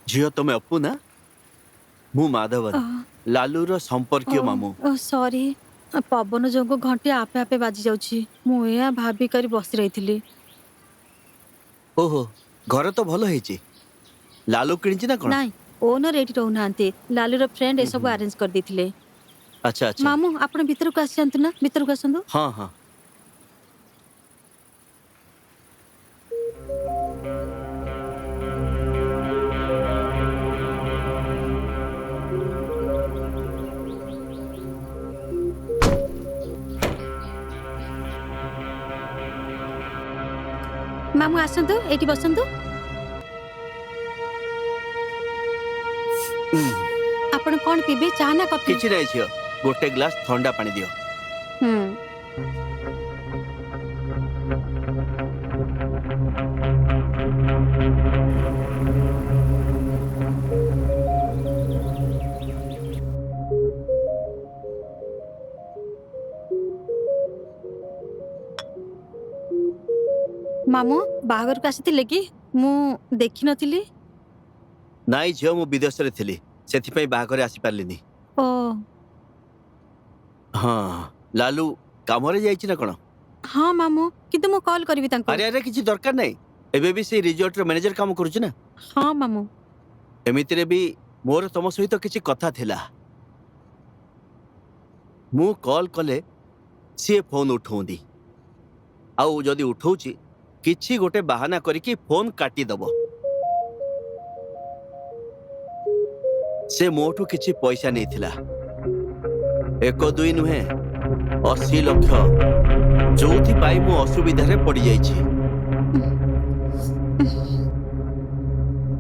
झियो तुम अपू ना मु माधवन लालूर संपर्कीय मामू। सॉरी पवन जो घंटी आपे आपे बाजी जाउछि मु या भाभी करी बसी रही। ओहो घर तो भल है लालू किणी ना कौन? नाई ओनर एठी रहना लालूर फ्रेंड ए सब हम्म, अरेंज कर देथिले। अच्छा अच्छा। मामू आपण भीतर को आसी ना भीतर को आसंतु। हाँ हाँ मामू आसंतु एठी बसंतु। आपण कोन पीबे चा ना कॉफी? किसी नहीं झियो गोटे ग्लास ठंडा पानी दियो। मामू बाहागर को आसीथिले कि मु देखि नथिली। नाई झियो मु विदेश रे थिली सेथिपई बाहाघरे आसी पारलिनी। ओ हाँ लालू काम रे जाइछि ना कोन? हाँ मामू किंतु मु कॉल करबी तांको। अरे अरे किछि दरकार नहीं एबे भी से रिजॉर्ट रे मैनेजर काम करूछ ना। हाँ मामू एमितिरे भी मोर तम सहित किछि कथा थिला मु कॉल कले सी फोन उठौंदी आउ जदि उठौछि किछि गोटे बहाना करिकि फोन काटी दबो। से मोठू किछि पैसा नहीं थिला एक दुई नुहे 80 लाख जोथि पाई मु असुविधा रे पड़ी जाइछि।